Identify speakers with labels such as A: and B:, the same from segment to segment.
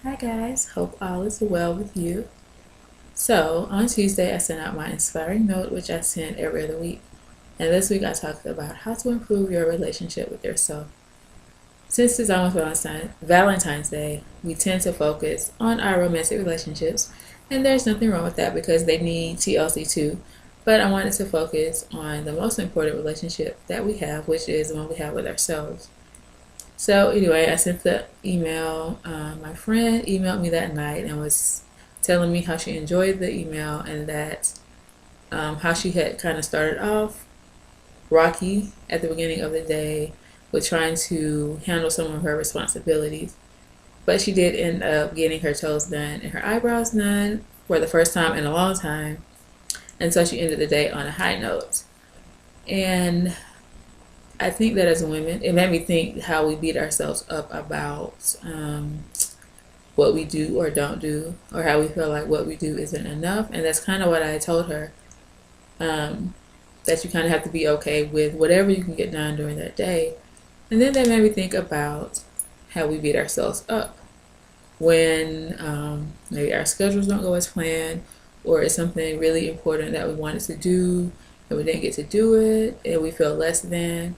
A: Hi guys, hope all is well with you. So, on Tuesday, I sent out my inspiring note, which I send every other week. And this week, I talked about how to improve your relationship with yourself. Since it's almost Valentine's Day, we tend to focus on our romantic relationships, and there's nothing wrong with that because they need TLC too. But I wanted to focus on the most important relationship that we have, which is the one we have with ourselves. So anyway, I sent the email. My friend emailed me that night and was telling me how she enjoyed the email and that how she had kind of started off rocky at the beginning of the day with trying to handle some of her responsibilities. But she did end up getting her toes done and her eyebrows done for the first time in a long time. And so she ended the day on a high note. And I think that as women, it made me think how we beat ourselves up about what we do or don't do, or how we feel like what we do isn't enough. And that's kind of what I told her, um, that you kind of have to be okay with whatever you can get done during that day. And then that made me think about how we beat ourselves up when maybe our schedules don't go as planned, or it's something really important that we wanted to do and we didn't get to do it, and we feel less than.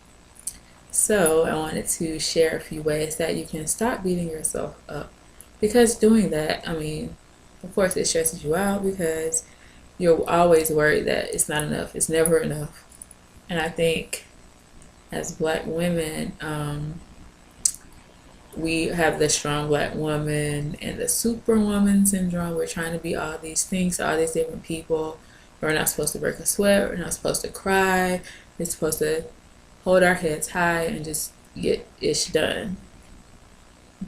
A: So, I wanted to share a few ways that you can stop beating yourself up. Because doing that, of course, it stresses you out because you're always worried that it's not enough, it's never enough. And I think as black women, we have the strong black woman and the superwoman syndrome. We're trying to be all these things to all these different people. We're not supposed to break a sweat, we're not supposed to cry, we're supposed to hold our heads high and just get ish done.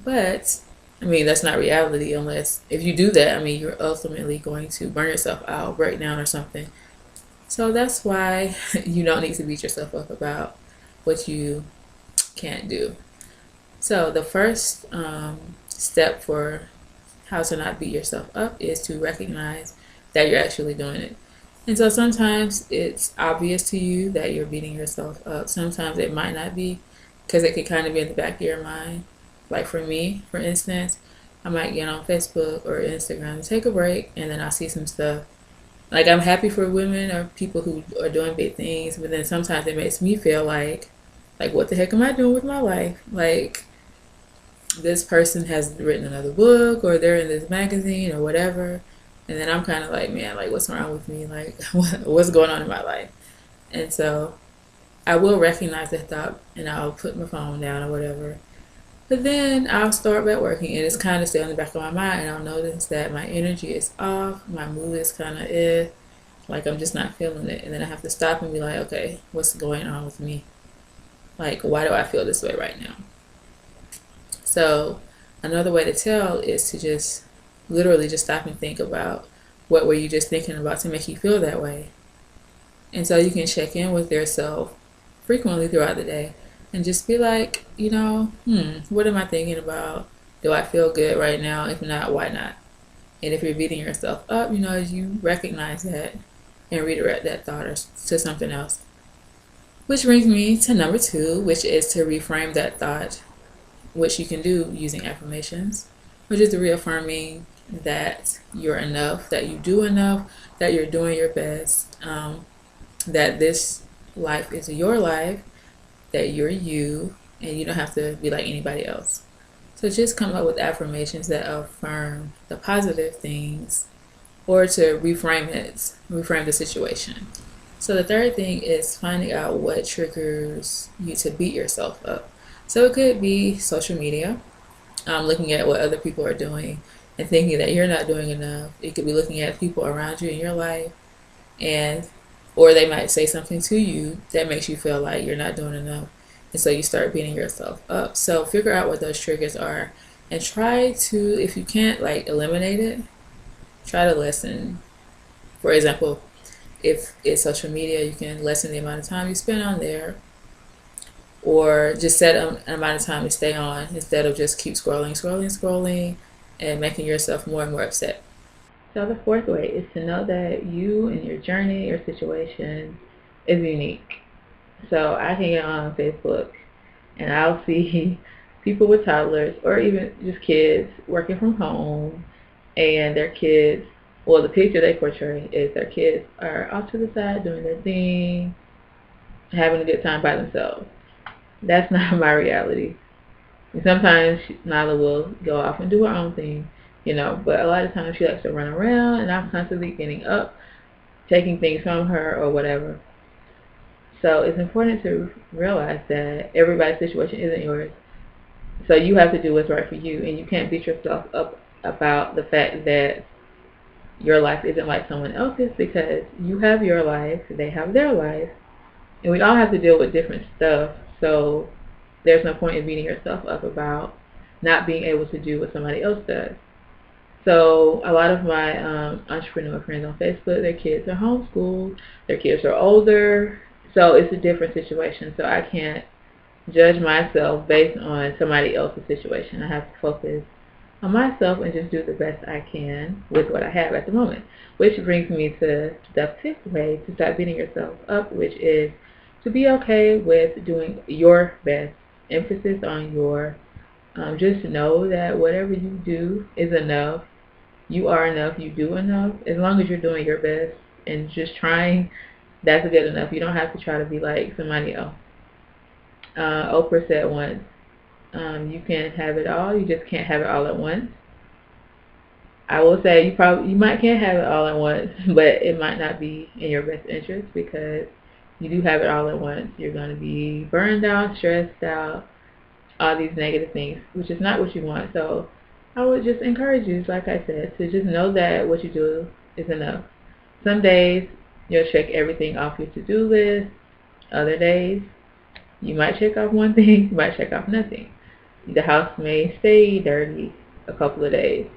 A: But that's not reality unless if you do that, you're ultimately going to burn yourself out, break down or something. So that's why you don't need to beat yourself up about what you can't do. So the first step for how to not beat yourself up is to recognize that you're actually doing it. And so sometimes it's obvious to you that you're beating yourself up. Sometimes it might not be because it could kind of be in the back of your mind. Like for me, for instance, I might get on Facebook or Instagram, take a break, and then I'll see some stuff. Like I'm happy for women or people who are doing big things, but then sometimes it makes me feel like what the heck am I doing with my life? Like this person has written another book or they're in this magazine or whatever, and then I'm kind of like, man, like what's wrong with me? Like what's going on in my life? And so I will recognize that thought and I'll put my phone down or whatever. But then I'll start back working and it's kind of still in the back of my mind, and I'll notice that my energy is off, my mood is kind of like I'm just not feeling it. And then I have to stop and be like, okay, what's going on with me? Like, why do I feel this way right now? So another way to tell is to just literally just stop and think about what were you just thinking about to make you feel that way. And so you can check in with yourself frequently throughout the day and just be like, what am I thinking about? Do I feel good right now? If not, why not? And if you're beating yourself up, you recognize that and redirect that thought to something else. Which brings me to number two, which is to reframe that thought, which you can do using affirmations, which is reaffirming that you're enough, that you do enough, that you're doing your best, that this life is your life, that you're you, and you don't have to be like anybody else. So just come up with affirmations that affirm the positive things or to reframe the situation. So the third thing is finding out what triggers you to beat yourself up. So it could be social media, looking at what other people are doing and thinking that you're not doing enough. It could be looking at people around you in your life, and or they might say something to you that makes you feel like you're not doing enough, and so you start beating yourself up. So figure out what those triggers are and try to, if you can't like eliminate it, try to lessen. For example, if it's social media, you can lessen the amount of time you spend on there, or just set an amount of time to stay on instead of just keep scrolling, and making yourself more and more upset. So the fourth way is to know that you and your journey, your situation is unique. So I can get on Facebook and I'll see people with toddlers or even just kids working from home, and their kids, well, the picture they portray is their kids are off to the side doing their thing, having a good time by themselves. That's not my reality. And sometimes Nyla will go off and do her own thing, but a lot of times she likes to run around, and I'm constantly getting up, taking things from her or whatever. So it's important to realize that everybody's situation isn't yours. So you have to do what's right for you, and you can't beat yourself up about the fact that your life isn't like someone else's, because you have your life, they have their life, and we all have to deal with different stuff. So there's no point in beating yourself up about not being able to do what somebody else does. So a lot of my entrepreneur friends on Facebook, their kids are homeschooled, their kids are older, so it's a different situation. So I can't judge myself based on somebody else's situation. I have to focus on myself and just do the best I can with what I have at the moment. Which brings me to the fifth way to stop beating yourself up, which is to be okay with doing your best. Emphasis on your, just know that whatever you do is enough. You are enough. You do enough. As long as you're doing your best and just trying, that's good enough. You don't have to try to be like somebody else. Oprah said once, you can have it all, you just can't have it all at once. I will say you might can't have it all at once, but it might not be in your best interest, because you do have it all at once, you're going to be burned out, stressed out, all these negative things, which is not what you want. So I would just encourage you, like I said, to just know that what you do is enough. Some days you'll check everything off your to-do list. Other days you might check off one thing, you might check off nothing. The house may stay dirty a couple of days.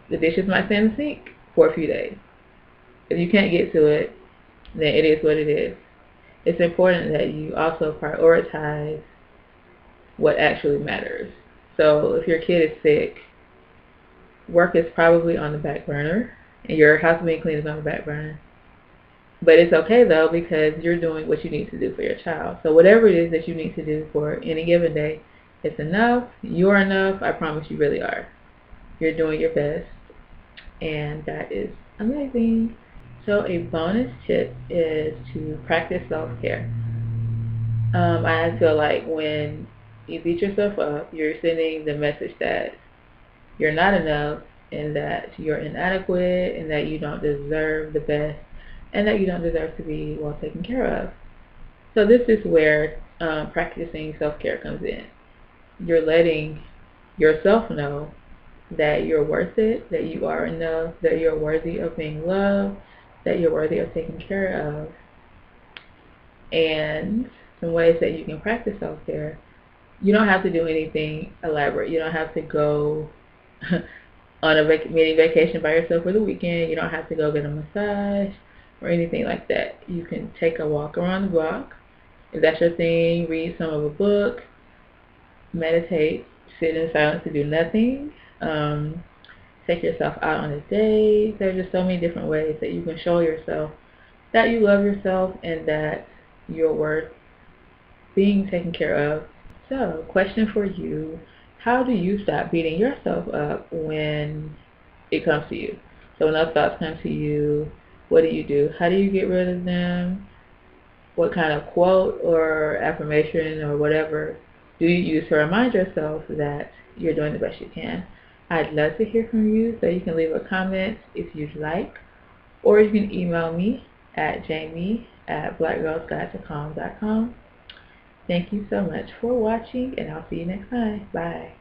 A: The dishes might stay in the sink for a few days. If you can't get to it, then it is what it is. It's important that you also prioritize what actually matters. So if your kid is sick, work is probably on the back burner, and your house being clean is on the back burner. But it's okay, though, because you're doing what you need to do for your child. So whatever it is that you need to do for any given day, it's enough. You're enough. I promise you really are. You're doing your best, and that is amazing. So a bonus tip is to practice self-care. I feel like when you beat yourself up, you're sending the message that you're not enough, and that you're inadequate, and that you don't deserve the best, and that you don't deserve to be well taken care of. So this is where practicing self-care comes in. You're letting yourself know that you're worth it, that you are enough, that you're worthy of being loved, that you're worthy of taken care of. And some ways that you can practice self-care. You don't have to do anything elaborate. You don't have to go on a mini vacation by yourself for the weekend. You don't have to go get a massage or anything like that. You can take a walk around the block. If that's your thing, read some of a book, meditate, sit in silence to do nothing, take yourself out on a date. There's just so many different ways that you can show yourself that you love yourself and that you're worth being taken care of. So, question for you, how do you stop beating yourself up when it comes to you? So when those thoughts come to you, what do? How do you get rid of them? What kind of quote or affirmation or whatever do you use to remind yourself that you're doing the best you can? I'd love to hear from you, so you can leave a comment if you'd like, or you can email me at jamie@blackgirlsguidetocalm.com. Thank you so much for watching, and I'll see you next time. Bye.